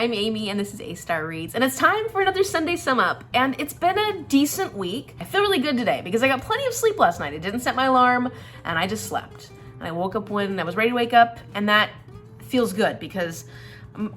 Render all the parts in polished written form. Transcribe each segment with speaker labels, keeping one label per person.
Speaker 1: I'm Amy and this is A-Star Reads, and it's time for another Sunday Sum Up, and it's been a decent week. I feel really good today because I got plenty of sleep last night. I didn't set my alarm and I just slept. And I woke up when I was ready to wake up, and that feels good because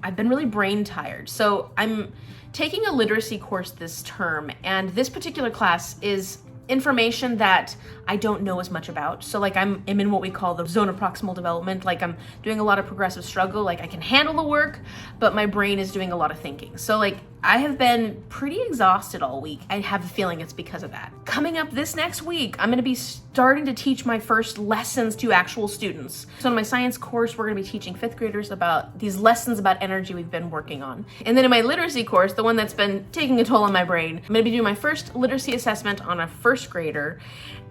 Speaker 1: I've been really brain tired. So I'm taking a literacy course this term, and this particular class is information that I don't know as much about. So like I'm in what we call the zone of proximal development. Like I'm doing a lot of progressive struggle. Like I can handle the work, but my brain is doing a lot of thinking. So like I have been pretty exhausted all week. I have a feeling it's because of that. Coming up this next week, I'm gonna be starting to teach my first lessons to actual students. So in my science course, we're gonna be teaching 5th graders about these lessons about energy we've been working on. And then in my literacy course, the one that's been taking a toll on my brain, I'm gonna be doing my first literacy assessment on a 1st grader.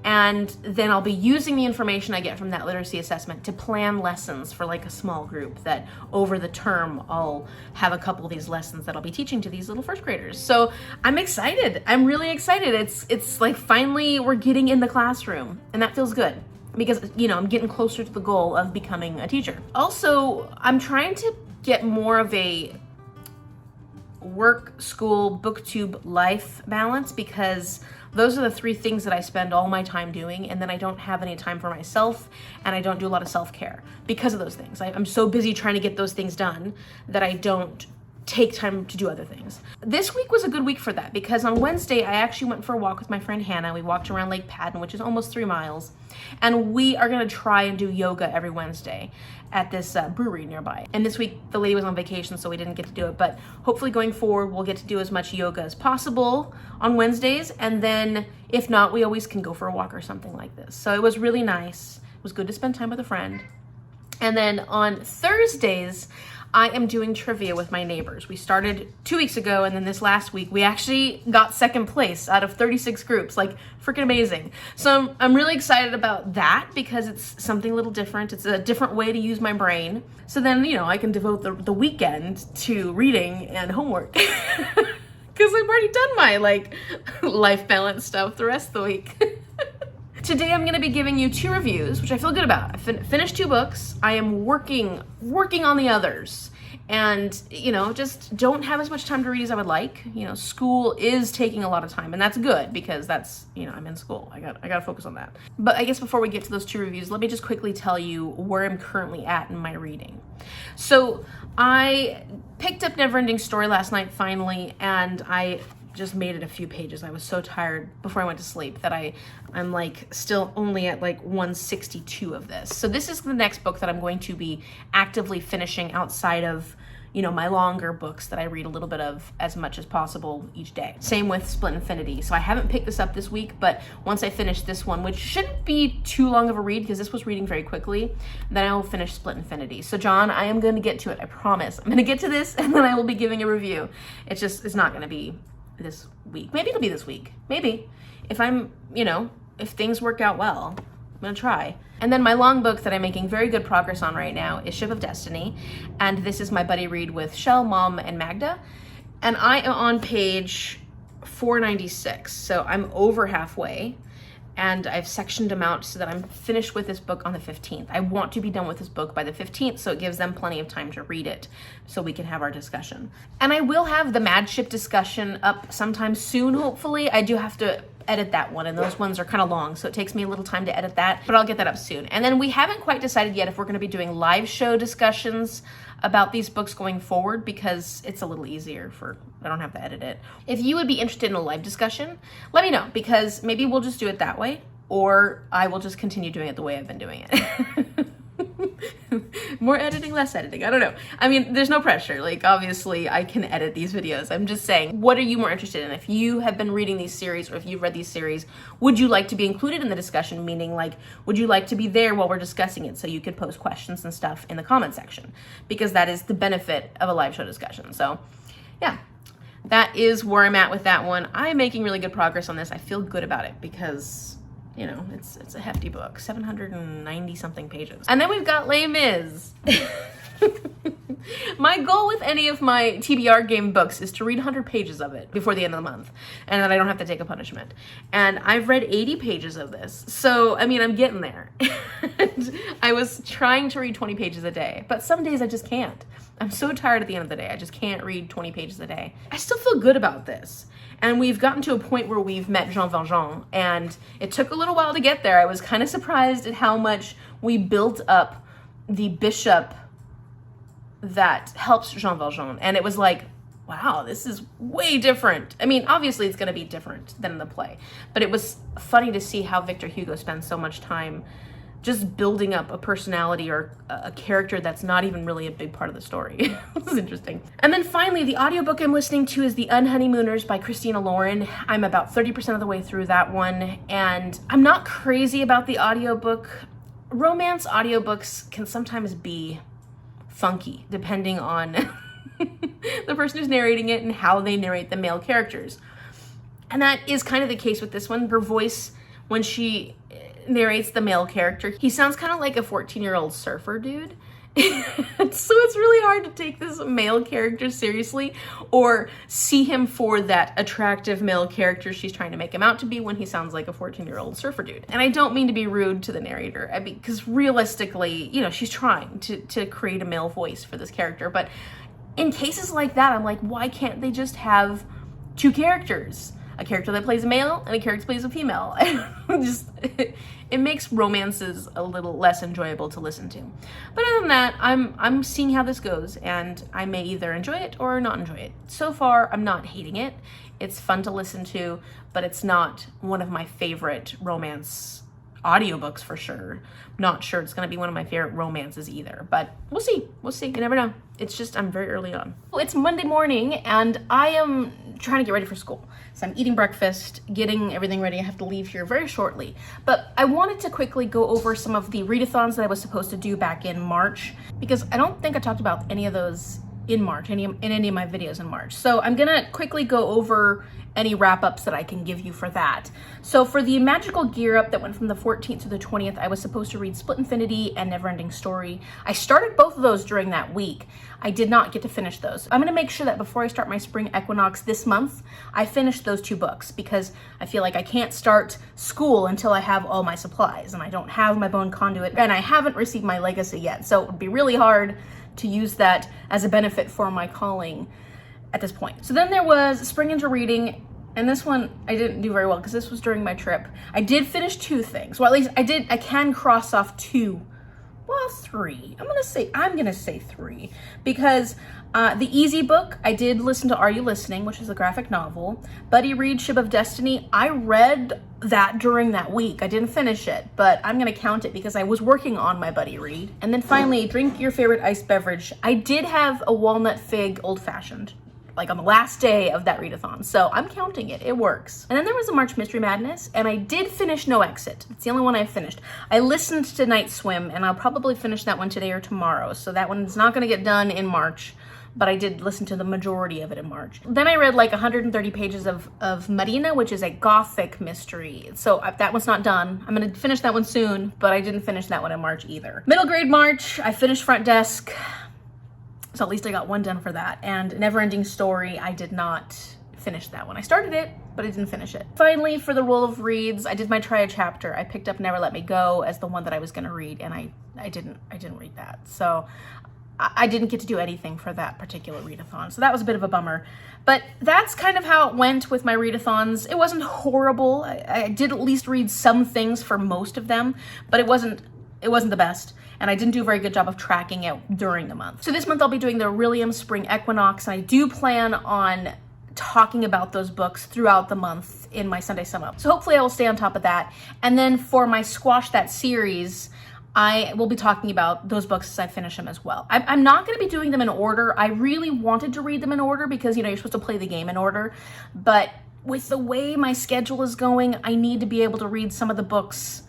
Speaker 1: And then I'll be using the information I get from that literacy assessment to plan lessons for like a small group that over the term I'll have a couple of these lessons that I'll be teaching to these little 1st graders. So I'm excited. I'm really excited. It's like finally we're getting in the classroom, and that feels good because, you know, I'm getting closer to the goal of becoming a teacher. Also, I'm trying to get more of a work, school, booktube life balance because those are the 3 things that I spend all my time doing, and then I don't have any time for myself, and I don't do a lot of self-care because of those things. I'm so busy trying to get those things done that I don't take time to do other things. This week was a good week for that because on Wednesday, I actually went for a walk with my friend Hannah. We walked around Lake Patton, which is almost 3 miles, and we are gonna try and do yoga every Wednesday at this brewery nearby. And this week, the lady was on vacation, so we didn't get to do it, but hopefully going forward, we'll get to do as much yoga as possible on Wednesdays, and then if not, we always can go for a walk or something like this. So it was really nice. It was good to spend time with a friend. And then on Thursdays, I am doing trivia with my neighbors. We started 2 weeks ago, and then this last week, we actually got 2nd place out of 36 groups, like freaking amazing. So I'm really excited about that because it's something a little different. It's a different way to use my brain. So then, you know, I can devote the weekend to reading and homework because I've already done my like life balance stuff the rest of the week. Today I'm gonna be giving you 2 reviews, which I feel good about. I finished 2 books. I am working on the others. And, you know, just don't have as much time to read as I would like. You know, school is taking a lot of time, and that's good because that's, you know, I'm in school. I gotta focus on that. But I guess before we get to those 2 reviews, let me just quickly tell you where I'm currently at in my reading. So I picked up Neverending Story last night finally, and I just made it a few pages. I was so tired before I went to sleep that I'm like still only at like 162 of this. So this is the next book that I'm going to be actively finishing outside of, you know, my longer books that I read a little bit of as much as possible each day. Same with Split Infinity. So I haven't picked this up this week, but once I finish this one, which shouldn't be too long of a read because this was reading very quickly, then I will finish Split Infinity. So John, I am going to get to it. I promise. I'm going to get to this and then I will be giving a review. It's not going to be this week. Maybe it'll be this week. Maybe. If I'm, you know, if things work out well, I'm gonna try. And then my long book that I'm making very good progress on right now is Ship of Destiny. And this is my buddy read with Shell, Mom, and Magda. And I am on page 496. So I'm over halfway. And I've sectioned them out so that I'm finished with this book on the 15th. I want to be done with this book by the 15th, so it gives them plenty of time to read it so we can have our discussion. And I will have the Mad Ship discussion up sometime soon, hopefully. I do have to edit that one, and those ones are kind of long, so it takes me a little time to edit that, but I'll get that up soon. And then we haven't quite decided yet if we're going to be doing live show discussions about these books going forward, because it's a little easier I don't have to edit it. If you would be interested in a live discussion, let me know, because maybe we'll just do it that way, or I will just continue doing it the way I've been doing it. More editing, less editing. I don't know. I mean, there's no pressure. Like, obviously, I can edit these videos. I'm just saying, what are you more interested in? If you have been reading these series, or if you've read these series, would you like to be included in the discussion? Meaning, like, would you like to be there while we're discussing it so you could post questions and stuff in the comment section? Because that is the benefit of a live show discussion. So, yeah. That is where I'm at with that one. I'm making really good progress on this. I feel good about it because, you know, it's a hefty book, 790 something pages. And then we've got Les Mis. My goal with any of my TBR game books is to read 100 pages of it before the end of the month, and then I don't have to take a punishment. And I've read 80 pages of this, so I mean, I'm getting there. I was trying to read 20 pages a day, but some days I just can't. I'm so tired at the end of the day. I just can't read 20 pages a day. I still feel good about this. And we've gotten to a point where we've met Jean Valjean, and it took a little while to get there. I was kind of surprised at how much we built up the bishop that helps Jean Valjean. And it was like, wow, this is way different. I mean, obviously it's going to be different than in the play, but it was funny to see how Victor Hugo spends so much time just building up a personality or a character that's not even really a big part of the story. This is interesting. And then finally, the audiobook I'm listening to is The Unhoneymooners by Christina Lauren. I'm about 30% of the way through that one, and I'm not crazy about the audiobook. Romance audiobooks can sometimes be funky, depending on the person who's narrating it and how they narrate the male characters. And that is kind of the case with this one. Her voice, when she narrates the male character, he sounds kind of like a 14-year-old surfer dude. So it's really hard to take this male character seriously or see him for that attractive male character she's trying to make him out to be when he sounds like a 14-year-old surfer dude. And I don't mean to be rude to the narrator, because realistically, you know, she's trying to create a male voice for this character. But in cases like that, I'm like, why can't they just have two characters? A character that plays a male and a character that plays a female. It makes romances a little less enjoyable to listen to. But other than that, I'm seeing how this goes, and I may either enjoy it or not enjoy it. So far, I'm not hating it. It's fun to listen to, but it's not one of my favorite romance audiobooks for sure. Not sure it's going to be one of my favorite romances either, but we'll see. We'll see. You never know. It's just, I'm very early on. Well, it's Monday morning and I am trying to get ready for school. So I'm eating breakfast, getting everything ready. I have to leave here very shortly, but I wanted to quickly go over some of the readathons that I was supposed to do back in March, because I don't think I talked about any of those in March, in any of my videos in March. So I'm gonna quickly go over any wrap-ups that I can give you for that. So for the magical gear up that went from the 14th to the 20th, I was supposed to read Split Infinity and Neverending Story. I started both of those during that week. I did not get to finish those. I'm gonna make sure that before I start my spring equinox this month, I finish those two books, because I feel like I can't start school until I have all my supplies, and I don't have my bone conduit, and I haven't received my legacy yet. So it would be really hard to use that as a benefit for my calling at this point. So then there was Spring Into Reading, and this one I didn't do very well because this was during my trip. I did finish two things. Well, at least I can cross off two. Well, three. I'm gonna say three, because the Easy book, I did listen to Are You Listening, which is a graphic novel. Buddy Reed, Ship of Destiny, I read that during that week. I didn't finish it, but I'm gonna count it because I was working on my Buddy Reed. And then finally, Drink Your Favorite Iced Beverage. I did have a walnut fig old fashioned, like on the last day of that readathon. So I'm counting it, it works. And then there was a March Mystery Madness, and I did finish No Exit. It's the only one I finished. I listened to Night Swim, and I'll probably finish that one today or tomorrow. So that one's not gonna get done in March, but I did listen to the majority of it in March. Then I read like 130 pages of Marina, which is a gothic mystery. So that one's not done. I'm gonna finish that one soon, but I didn't finish that one in March either. Middle grade March, I finished Front Desk. So at least I got one done for that. And Neverending Story, I did not finish that one. I started it, but I didn't finish it. Finally, for the roll of reads, I did my try a chapter. I picked up Never Let Me Go as the one that I was gonna read, and I didn't read that. So I didn't get to do anything for that particular readathon, so that was a bit of a bummer. But that's kind of how it went with my readathons. It wasn't horrible. I did at least read some things for most of them, but it wasn't the best, and I didn't do a very good job of tracking it during the month. So this month I'll be doing the Aurelium Spring Equinox, and I do plan on talking about those books throughout the month in my Sunday Sum Up. So hopefully I will stay on top of that. And then for my Squash That series, I will be talking about those books as I finish them as well. I'm not going to be doing them in order. I really wanted to read them in order because, you're supposed to play the game in order. But with the way my schedule is going, I need to be able to read some of the books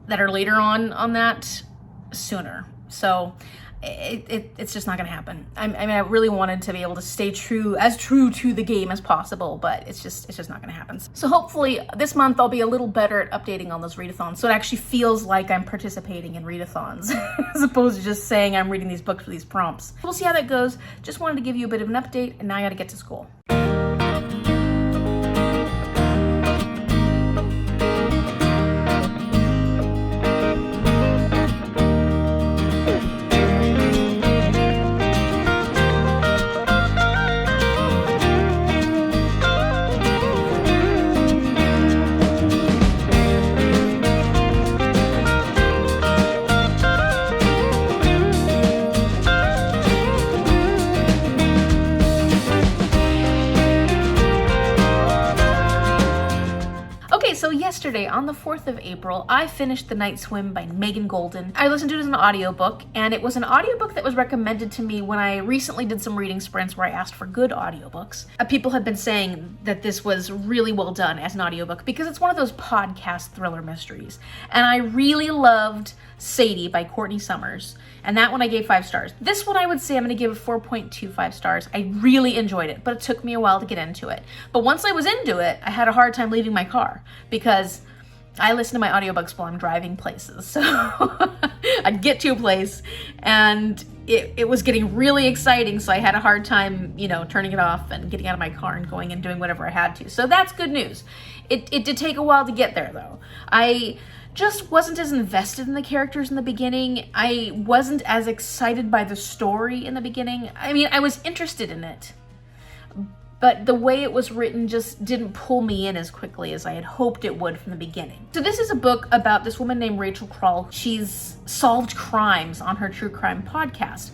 Speaker 1: that are later on that sooner. So it's just not going to happen. I really wanted to be able to stay true to the game as possible, but it's just not going to happen. So hopefully this month I'll be a little better at updating on those readathons, so it actually feels like I'm participating in readathons as opposed to just saying I'm reading these books for these prompts. We'll see how that goes. Just wanted to give you a bit of an update, and now I got to get to school. So yesterday, on the 4th of April, I finished The Night Swim by Megan Goldin. I listened to it as an audiobook, and it was an audiobook that was recommended to me when I recently did some reading sprints where I asked for good audiobooks. People had been saying that this was really well done as an audiobook because it's one of those podcast thriller mysteries. And I really loved Sadie by Courtney Summers, and that one I gave 5 stars. This one I would say I'm going to give 4.25 stars. I really enjoyed it, but it took me a while to get into it. But once I was into it, I had a hard time leaving my car because I listen to my audiobooks while I'm driving places. So I'd get to a place and it was getting really exciting, so I had a hard time, turning it off and getting out of my car and going and doing whatever I had to. So that's good news. It did take a while to get there, though. I just wasn't as invested in the characters in the beginning. I wasn't as excited by the story in the beginning. I mean, I was interested in it, but the way it was written just didn't pull me in as quickly as I had hoped it would from the beginning. So this is a book about this woman named Rachel Kroll. She's solved crimes on her true crime podcast,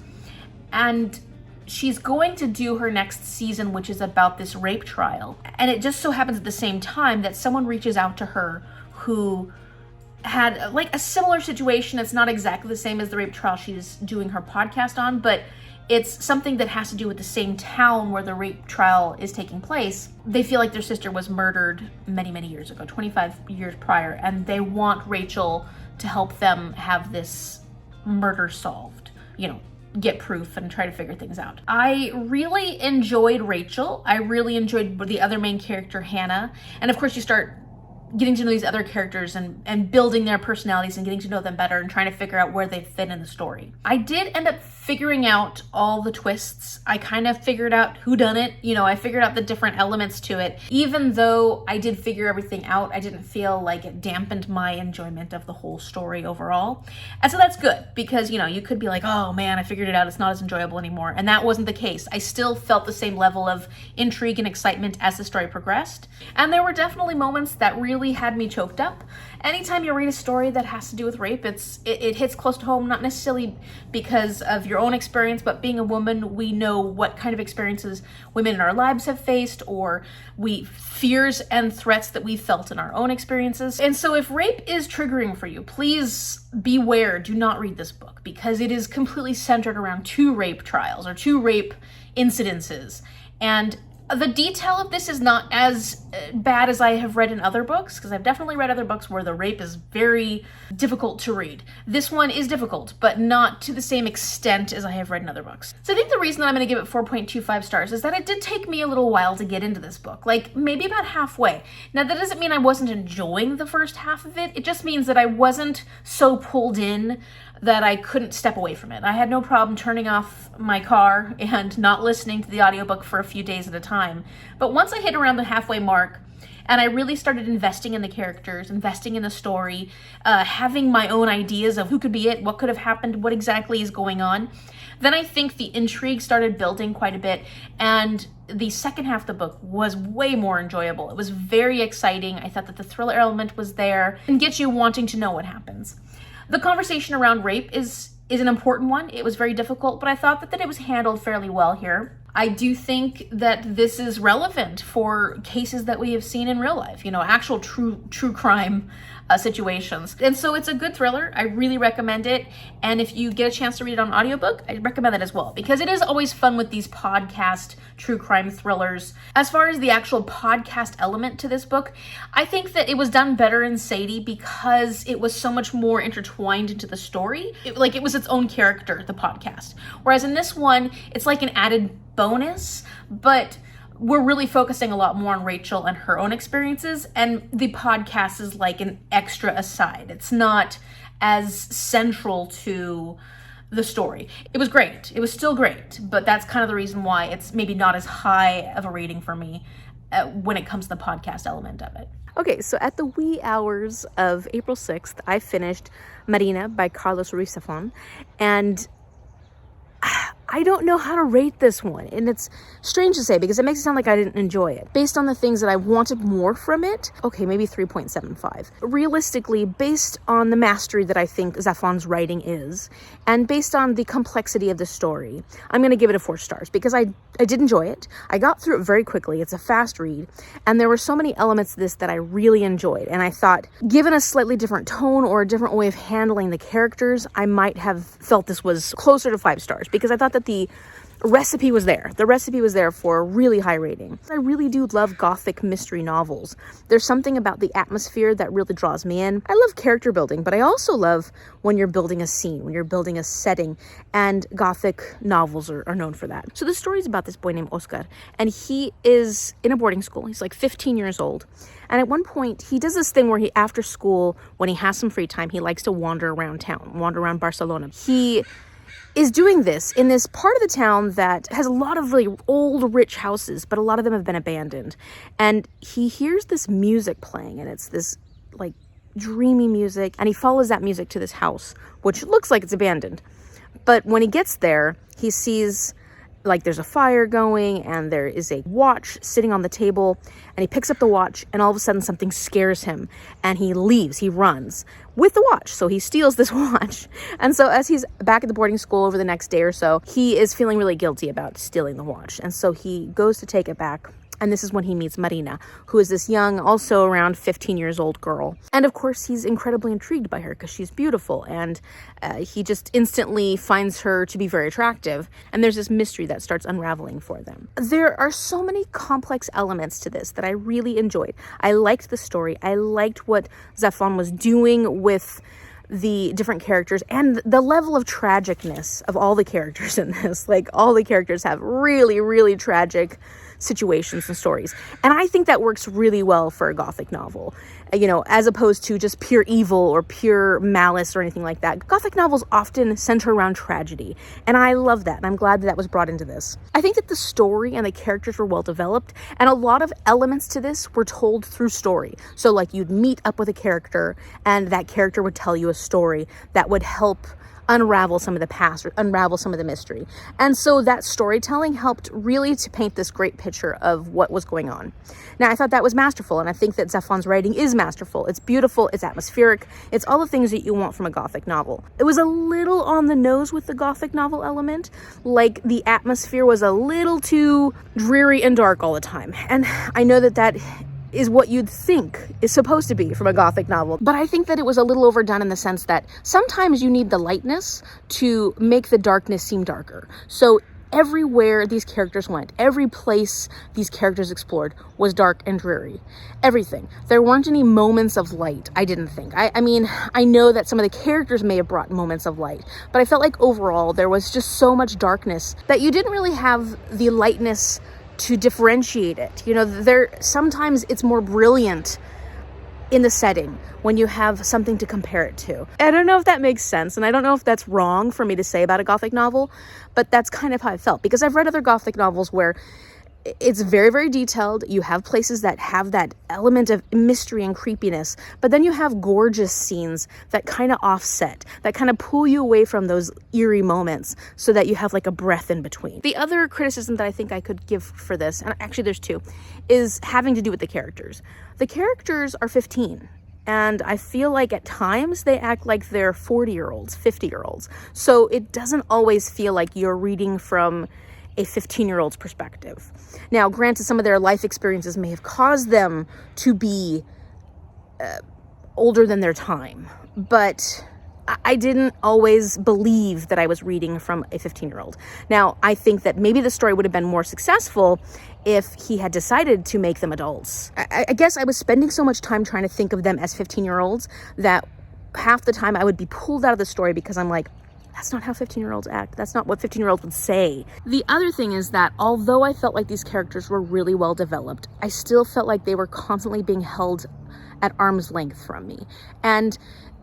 Speaker 1: and she's going to do her next season, which is about this rape trial. And it just so happens at the same time that someone reaches out to her who had like a similar situation. It's not exactly the same as the rape trial she's doing her podcast on, but it's something that has to do with the same town where the rape trial is taking place. They feel like their sister was murdered many, many years ago, 25 years prior, and they want Rachel to help them have this murder solved, get proof and try to figure things out. I really enjoyed Rachel. I really enjoyed the other main character, Hannah. And of course you start getting to know these other characters and building their personalities and getting to know them better and trying to figure out where they fit in the story. I did end up figuring out all the twists. I kind of figured out whodunit. I figured out the different elements to it. Even though I did figure everything out, I didn't feel like it dampened my enjoyment of the whole story overall. And so that's good because, you could be like, oh man, I figured it out. It's not as enjoyable anymore. And that wasn't the case. I still felt the same level of intrigue and excitement as the story progressed. And there were definitely moments that really had me choked up. Anytime you read a story that has to do with rape, it hits close to home, not necessarily because of your own experience, but being a woman, we know what kind of experiences women in our lives have faced, or fears and threats that we felt in our own experiences. And so if rape is triggering for you, please beware, do not read this book, because it is completely centered around 2 rape trials or 2 rape incidences. And the detail of this is not as bad as I have read in other books, because I've definitely read other books where the rape is very difficult to read. This one is difficult, but not to the same extent as I have read in other books. So I think the reason that I'm going to give it 4.25 stars is that it did take me a little while to get into this book, like maybe about halfway. Now that doesn't mean I wasn't enjoying the first half of it. It just means that I wasn't so pulled in that I couldn't step away from it. I had no problem turning off my car and not listening to the audiobook for a few days at a time. But once I hit around the halfway mark and I really started investing in the characters, investing in the story, having my own ideas of who could be it, what could have happened, what exactly is going on, Then I think the intrigue started building quite a bit, and the second half of the book was way more enjoyable. It was very exciting. I thought that the thriller element was there and gets you wanting to know what happens. The conversation around rape is an important one. It was very difficult, but I thought that it was handled fairly well here. I do think that this is relevant for cases that we have seen in real life, actual true crime situations. And so it's a good thriller. I really recommend it. And if you get a chance to read it on audiobook, I recommend that as well, because it is always fun with these podcast true crime thrillers. As far as the actual podcast element to this book, I think that it was done better in Sadie because it was so much more intertwined into the story. It was its own character, the podcast. Whereas in this one, it's like an added bonus, but we're really focusing a lot more on Rachel and her own experiences, and the podcast is like an extra aside. It's not as central to the story. It was great. It was still great, but that's kind of the reason why it's maybe not as high of a rating for me when it comes to the podcast element of it. Okay, so at the wee hours of April 6th, I finished Marina by Carlos Ruiz Zafon, and I don't know how to rate this one, and it's strange to say because it makes it sound like I didn't enjoy it. Based on the things that I wanted more from it, okay, maybe 3.75. Realistically, based on the mastery that I think Zafon's writing is, and based on the complexity of the story, I'm going to give it a 4 stars because I did enjoy it. I got through it very quickly. It's a fast read, and there were so many elements to this that I really enjoyed, and I thought, given a slightly different tone or a different way of handling the characters, I might have felt this was closer to 5 stars because I thought that the recipe was there. The recipe was there for a really high rating. I really do love gothic mystery novels. There's something about the atmosphere that really draws me in. I love character building, but I also love when you're building a scene, when you're building a setting, and gothic novels are known for that. So the story is about this boy named Oscar, and he is in a boarding school. He's like 15 years old. And at one point, he does this thing where after school, when he has some free time, he likes to wander around town, wander around Barcelona. He is doing this in this part of the town that has a lot of really old, rich houses, but a lot of them have been abandoned. And he hears this music playing, and it's this like dreamy music, and he follows that music to this house, which looks like it's abandoned. But when he gets there, he sees like there's a fire going, and there is a watch sitting on the table, and he picks up the watch, and all of a sudden something scares him, and he leaves, he runs with the watch. So he steals this watch. And so as he's back at the boarding school over the next day or so, he is feeling really guilty about stealing the watch. And so he goes to take it back. And this is when he meets Marina, who is this young, also around 15 years old girl. And of course, he's incredibly intrigued by her because she's beautiful. And he just instantly finds her to be very attractive. And there's this mystery that starts unraveling for them. There are so many complex elements to this that I really enjoyed. I liked the story. I liked what Zafon was doing with the different characters and the level of tragicness of all the characters in this. Like, all the characters have really, really tragic situations and stories. And I think that works really well for a gothic novel, as opposed to just pure evil or pure malice or anything like that. Gothic novels often center around tragedy, and I love that, and I'm glad that was brought into this. I think that the story and the characters were well developed, and a lot of elements to this were told through story. So like you'd meet up with a character, and that character would tell you a story that would help unravel some of the past or unravel some of the mystery. And so that storytelling helped really to paint this great picture of what was going on. Now, I thought that was masterful, and I think that Zafon's writing is masterful. It's beautiful, it's atmospheric, it's all the things that you want from a gothic novel. It was a little on the nose with the gothic novel element, like the atmosphere was a little too dreary and dark all the time. And I know that is what you'd think is supposed to be from a gothic novel. But I think that it was a little overdone in the sense that sometimes you need the lightness to make the darkness seem darker. So everywhere these characters went, every place these characters explored was dark and dreary. Everything. There weren't any moments of light, I didn't think. I mean, I know that some of the characters may have brought moments of light, but I felt like overall there was just so much darkness that you didn't really have the lightness to differentiate it. Sometimes it's more brilliant in the setting when you have something to compare it to. I don't know if that makes sense, and I don't know if that's wrong for me to say about a gothic novel, but that's kind of how I felt, because I've read other gothic novels where
Speaker 2: it's very, very detailed. You have places that have that element of mystery and creepiness, but then you have gorgeous scenes that kind of offset, that kind of pull you away from those eerie moments so that you have like a breath in between. The other criticism that I think I could give for this, and actually there's two, is having to do with the characters. The characters are 15. And I feel like at times they act like they're 40-year-olds, 50-year-olds. So it doesn't always feel like you're reading from a 15-year-old's perspective. Now, granted, some of their life experiences may have caused them to be older than their time, but I didn't always believe that I was reading from a 15-year-old. Now, I think that maybe the story would have been more successful if he had decided to make them adults. I guess I was spending so much time trying to think of them as 15-year-olds that half the time I would be pulled out of the story because I'm like, that's not how 15-year-olds act. That's not what 15-year-olds would say. The other thing is that although I felt like these characters were really well developed, I still felt like they were constantly being held at arm's length from me. And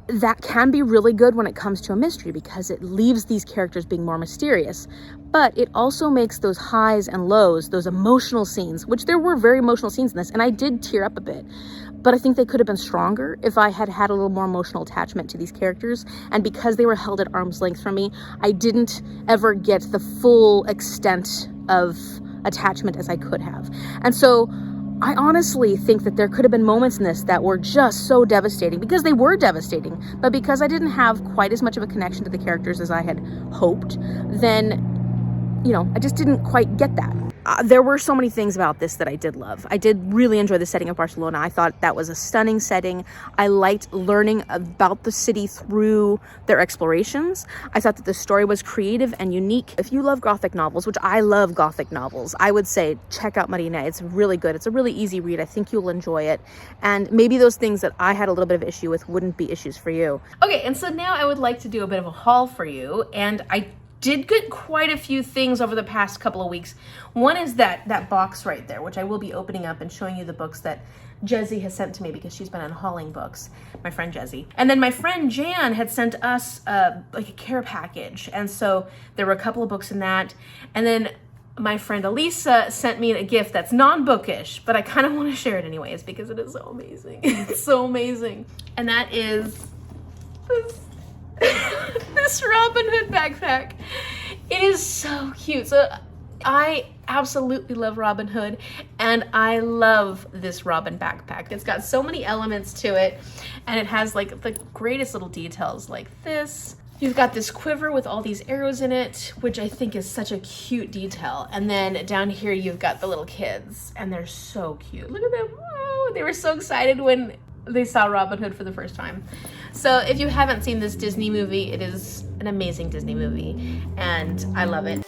Speaker 2: that can be really good when it comes to a mystery because it leaves these characters being more mysterious. But it also makes those highs and lows, those emotional scenes, which there were very emotional scenes in this, and I did tear up a bit. But I think they could have been stronger if I had had a little more emotional attachment to these characters. And because they were held at arm's length from me, I didn't ever get the full extent of attachment as I could have. And so I honestly think that there could have been moments in this that were just so devastating, because they were devastating, but because I didn't have quite as much of a connection to the characters as I had hoped, then, I just didn't quite get that. There were so many things about this that I did love. I did really enjoy the setting of Barcelona. I thought that was a stunning setting. I liked learning about the city through their explorations. I thought that the story was creative and unique. If you love Gothic novels, which I love Gothic novels, I would say check out Marina. It's really good. It's a really easy read. I think you'll enjoy it. And maybe those things that I had a little bit of issue with wouldn't be issues for you.
Speaker 1: Okay, and so now I would like to do a bit of a haul for you, and I did get quite a few things over the past couple of weeks. One is that box right there, which I will be opening up and showing you the books that Jezzy has sent to me because she's been unhauling books, my friend Jezzy. And then my friend Jan had sent us like a care package, and so there were a couple of books in that. And then my friend Elisa sent me a gift that's non-bookish, but I kind of want to share it anyways because it is so amazing. It's so amazing. And that is this Robin Hood backpack. It is so cute. So I absolutely love Robin Hood, and I love this Robin backpack. It's got so many elements to it, and it has like the greatest little details like this. You've got this quiver with all these arrows in it, which I think is such a cute detail. And then down here you've got the little kids, and they're so cute. Look at them. Oh, they were so excited when they saw Robin Hood for the first time. So if you haven't seen this Disney movie, it is an amazing Disney movie, and I love it.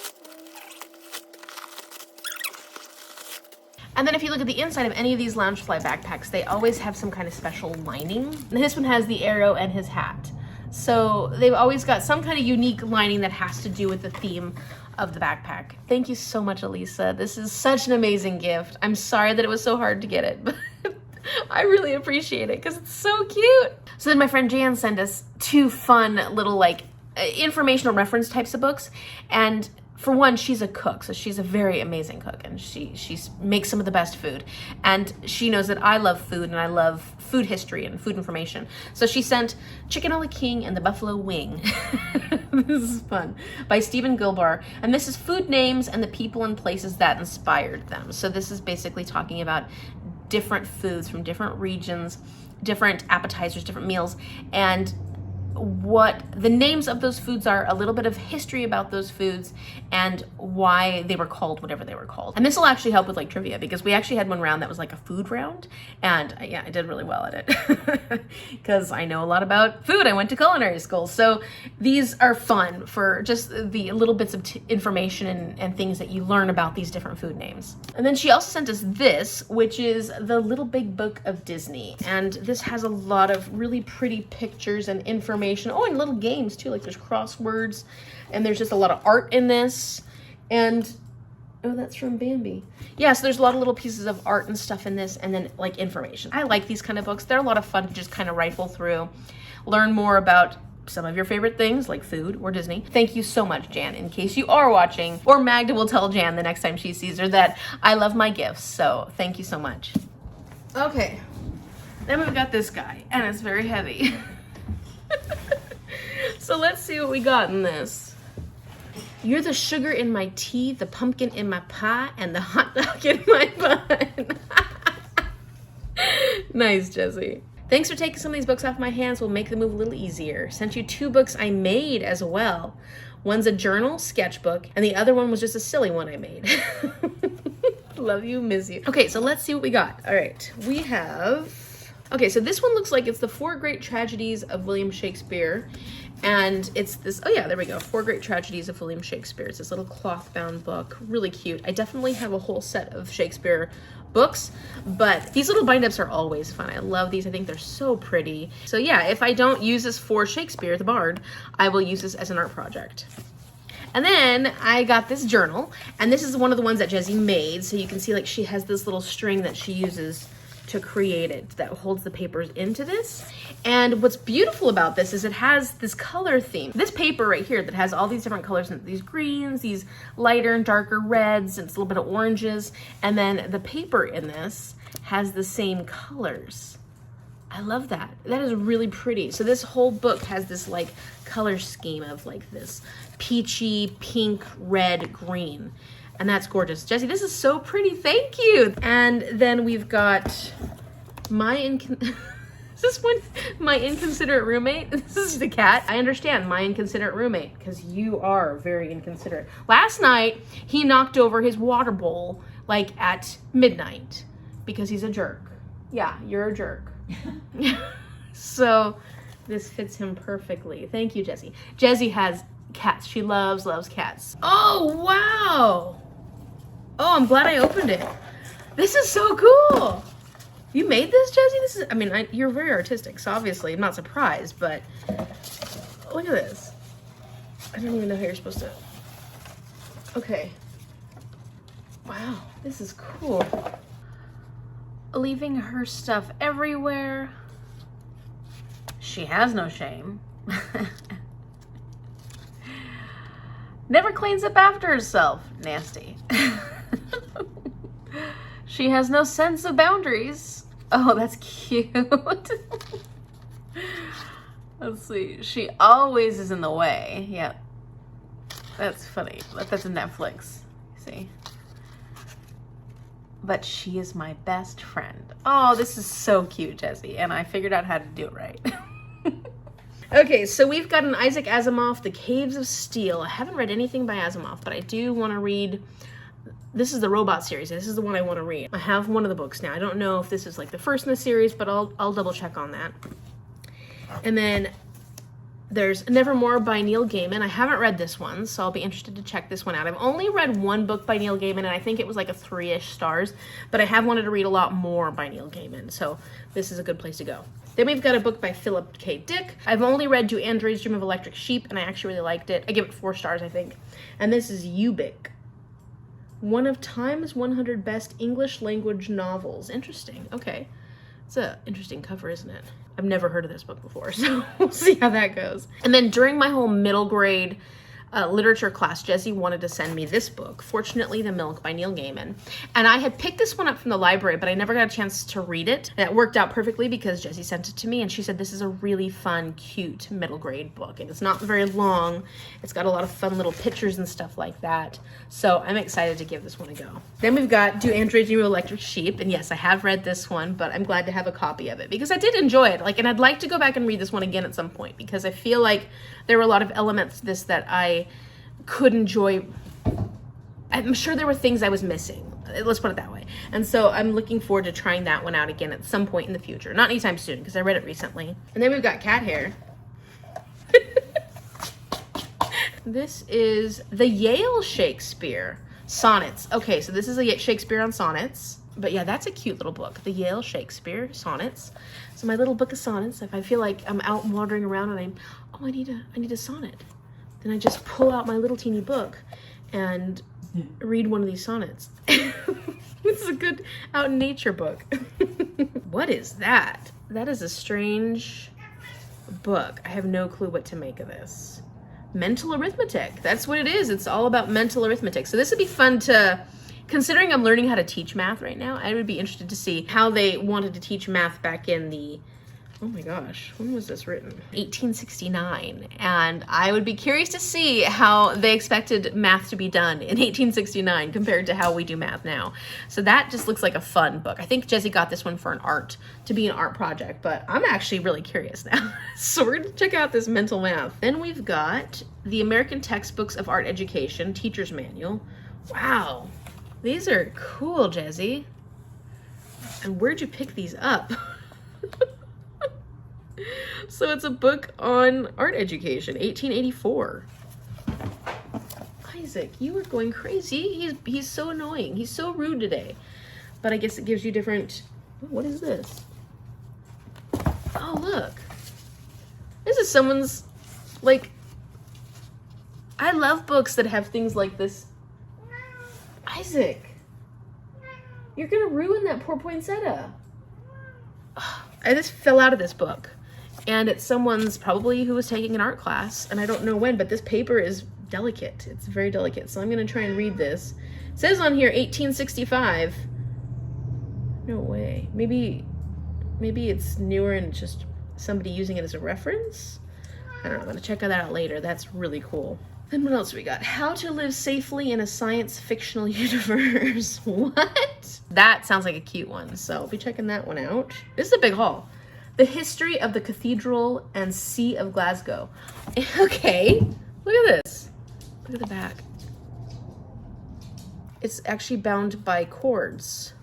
Speaker 1: And then if you look at the inside of any of these Loungefly backpacks, they always have some kind of special lining. And this one has the arrow and his hat. So they've always got some kind of unique lining that has to do with the theme of the backpack. Thank you so much, Elisa. This is such an amazing gift. I'm sorry that it was so hard to get it, but I really appreciate it because it's so cute. So then my friend Jan sent us two fun little informational reference types of books. And for one, she's a cook, so she's a very amazing cook, and she makes some of the best food. And she knows that I love food, and I love food history and food information. So she sent Chicken a la King and the Buffalo Wing. This is fun. By Stephen Gilbar. And this is food names and the people and places that inspired them. So this is basically talking about different foods from different regions, different appetizers, different meals, and what the names of those foods are, a little bit of history about those foods, and why they were called whatever they were called. And this will actually help with trivia, because we actually had one round that was like a food round, and yeah, I did really well at it because I know a lot about food. I went to culinary school, so these are fun for just the little bits of information and things that you learn about these different food names. And then she also sent us this, which is the Little Big Book of Disney, and this has a lot of really pretty pictures and information. Oh, and little games too, like there's crosswords, and there's just a lot of art in this. And oh, that's from Bambi. Yeah, so there's a lot of little pieces of art and stuff in this, and then information. I like these kind of books. They're a lot of fun to just kind of rifle through, learn more about some of your favorite things like food or Disney. Thank you so much, Jan, in case you are watching, or Magda will tell Jan the next time she sees her that I love my gifts. So thank you so much. Okay, then we've got this guy, and it's very heavy. So let's see what we got in this. You're the sugar in my tea, the pumpkin in my pie, and the hot dog in my bun. Nice, Jessie. Thanks for taking some of these books off my hands. Will make the move a little easier. Sent you 2 books I made as well. One's a journal, sketchbook, and the other one was just a silly one I made. Love you, miss you. Okay, so let's see what we got. All right, we have... Okay, so this one looks like it's the 4 Great Tragedies of William Shakespeare. And it's this, oh yeah, there we go. 4 Great Tragedies of William Shakespeare. It's this little cloth-bound book. Really cute. I definitely have a whole set of Shakespeare books, but these little bind-ups are always fun. I love these. I think they're so pretty. So yeah, if I don't use this for Shakespeare, the Bard, I will use this as an art project. And then I got this journal, and this is one of the ones that Jessie made. So you can see like she has this little string that she uses to create it that holds the papers into this. And what's beautiful about this is it has this color theme. This paper right here that has all these different colors, and these greens, these lighter and darker reds, and it's a little bit of oranges. And then the paper in this has the same colors. I love that. That is really pretty. So this whole book has this like color scheme of like this peachy, pink, red, green. And that's gorgeous. Jessie, this is so pretty. Thank you. And then we've got my is this one my inconsiderate roommate? This is the cat. I understand, my inconsiderate roommate, because you are very inconsiderate. Last night, he knocked over his water bowl like at midnight because he's a jerk. Yeah, you're a jerk. So this fits him perfectly. Thank you, Jessie. Jessie has cats. She loves cats. Oh, wow. Oh, I'm glad I opened it. This is so cool. You made this, Jessie? This is, I mean, you're very artistic, so obviously I'm not surprised, but look at this. I don't even know how you're supposed to. Okay. Wow, this is cool. Leaving her stuff everywhere. She has no shame. Never cleans up after herself. Nasty. She has no sense of boundaries. Oh, that's cute. Let's see. She always is in the way. Yep. That's funny. That's a Netflix. See? But she is my best friend. Oh, this is so cute, Jessie. And I figured out how to do it right. Okay, so we've got an Isaac Asimov, The Caves of Steel. I haven't read anything by Asimov, but I do want to read... This is the robot series. This is the one I want to read. I have one of the books now. I don't know if this is like the first in the series, but I'll double check on that. And then there's Nevermore by Neil Gaiman. I haven't read this one, so I'll be interested to check this one out. I've only read one book by Neil Gaiman, and I think it was like a 3-ish stars, but I have wanted to read a lot more by Neil Gaiman, so this is a good place to go. Then we've got a book by Philip K. Dick. I've only read Do Androids Dream of Electric Sheep, and I actually really liked it. I give it 4 stars, I think. And this is Ubik. One of Time's 100 best English language novels. Interesting. Okay. It's an interesting cover, isn't it? I've never heard of this book before, so we'll see how that goes. And then during my whole middle grade literature class, Jessie wanted to send me this book, Fortunately the Milk by Neil Gaiman. And I had picked this one up from the library, but I never got a chance to read it. And it worked out perfectly because Jessie sent it to me, and she said this is a really fun, cute middle grade book. And it's not very long. It's got a lot of fun little pictures and stuff like that. So I'm excited to give this one a go. Then we've got Do Androids Dream of Electric Sheep. And yes, I have read this one, but I'm glad to have a copy of it because I did enjoy it. And I'd like to go back and read this one again at some point because I feel like there were a lot of elements to this that I could enjoy. I'm sure there were things I was missing. Let's put it that way. And so I'm looking forward to trying that one out again at some point in the future. Not anytime soon because I read it recently. And then we've got cat hair. This is the Yale Shakespeare Sonnets. Okay, so this is a Shakespeare on sonnets. But yeah, that's a cute little book. The Yale Shakespeare Sonnets. So my little book of sonnets. If I feel like I'm out wandering around and I need a sonnet, then I just pull out my little teeny book and read one of these sonnets. This is a good out in nature book. What is that? That is a strange book. I have no clue what to make of this. Mental arithmetic. That's what it is. It's all about mental arithmetic. So this would be fun to, considering I'm learning how to teach math right now, I would be interested to see how they wanted to teach math back in the, oh my gosh, when was this written? 1869. And I would be curious to see how they expected math to be done in 1869 compared to how we do math now. So that just looks like a fun book. I think Jesse got this one for to be an art project, but I'm actually really curious now. So we're gonna check out this mental math. Then we've got the American Textbooks of Art Education, Teacher's Manual. Wow, these are cool, Jesse. And where'd you pick these up? So it's a book on art education, 1884. Isaac, you are going crazy. He's so annoying. He's so rude today. But I guess it gives you different, what is this? Oh, look. This is someone's, like, I love books that have things like this. Isaac, you're gonna ruin that poor poinsettia. I just fell out of this book. And it's someone's probably who was taking an art class, and I don't know when, but this paper is delicate. It's very delicate. So I'm gonna try and read this. It says on here 1865. No way. Maybe it's newer and just somebody using it as a reference. I don't know. I'm gonna check that out later. That's really cool. Then what else we got? How to live safely in a science fictional universe. What? That sounds like a cute one. So I'll be checking that one out. This is a big haul. The History of the Cathedral and See of Glasgow. Okay, look at this. Look at the back. It's actually bound by cords.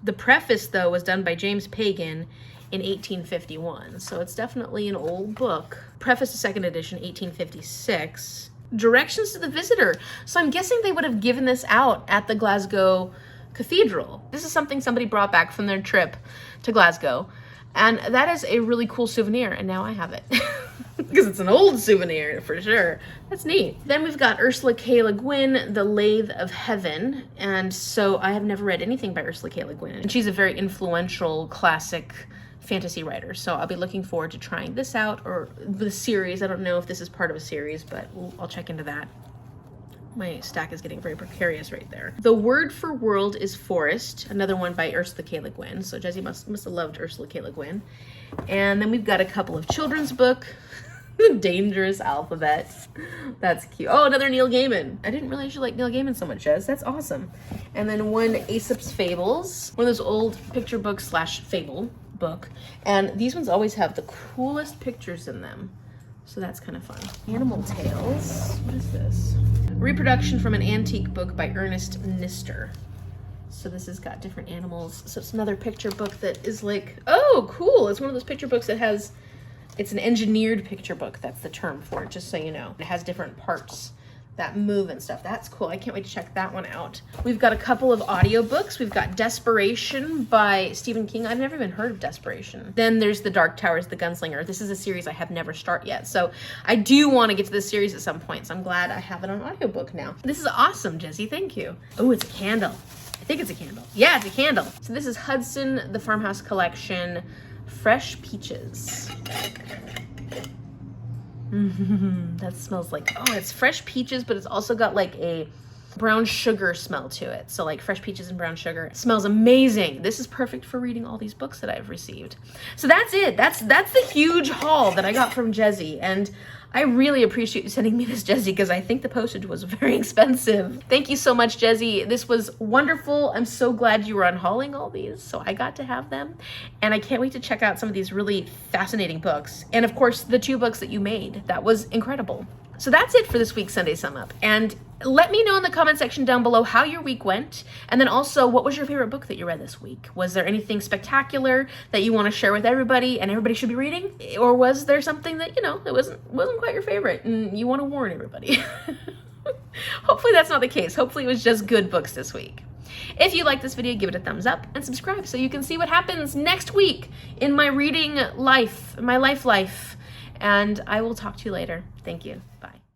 Speaker 1: The preface, though, was done by James Pagan in 1851, so it's definitely an old book. Preface to second edition, 1856. Directions to the visitor. So I'm guessing they would have given this out at the Glasgow Cathedral. This is something somebody brought back from their trip to Glasgow, and that is a really cool souvenir, and now I have it because it's an old souvenir for sure. That's neat. Then we've got Ursula K. Le Guin, The Lathe of Heaven, and so I have never read anything by Ursula K. Le Guin, and she's a very influential classic fantasy writer, so I'll be looking forward to trying this out, or the series. I don't know if this is part of a series, but I'll check into that. My stack is getting very precarious right there. The Word for World is Forest, another one by Ursula K. Le Guin. So Jesse must have loved Ursula K. Le Guin. And then we've got a couple of children's book. The Dangerous Alphabet. That's cute. Oh, another Neil Gaiman. I didn't realize you like Neil Gaiman so much, Jess. That's awesome. And then one Aesop's Fables, one of those old picture book / fable book. And these ones always have the coolest pictures in them. So that's kind of fun. Animal Tales. What is this? Reproduction from an antique book by Ernest Nister. So this has got different animals. So it's another picture book that is like, oh, cool. It's one of those picture books that has, it's an engineered picture book. That's the term for it, just so you know. It has different parts that move and stuff. That's cool. I can't wait to check that one out. We've got a couple of audiobooks. We've got Desperation by Stephen King. I've never even heard of Desperation. Then there's The Dark Towers, The Gunslinger. This is a series I have never started yet. So I do want to get to this series at some point. So I'm glad I have it on audiobook now. This is awesome, Jesse. Thank you. Oh, it's a candle. I think it's a candle. Yeah, it's a candle. So this is Hudson, The Farmhouse Collection, Fresh Peaches. That smells like, oh, it's fresh peaches, but it's also got like a brown sugar smell to it. So like fresh peaches and brown sugar. It smells amazing. This is perfect for reading all these books that I've received. So that's it. That's the huge haul that I got from Jesse. And I really appreciate you sending me this, Jesse, because I think the postage was very expensive. Thank you so much, Jesse. This was wonderful. I'm so glad you were unhauling all these, so I got to have them. And I can't wait to check out some of these really fascinating books. And of course, the 2 books that you made. That was incredible. So that's it for this week's Sunday Sum Up. And let me know in the comment section down below how your week went. And then also, what was your favorite book that you read this week? Was there anything spectacular that you want to share with everybody and everybody should be reading? Or was there something that, you know, that wasn't quite your favorite and you want to warn everybody? Hopefully that's not the case. Hopefully it was just good books this week. If you like this video, give it a thumbs up and subscribe so you can see what happens next week in my reading life, my life. And I will talk to you later. Thank you. Bye.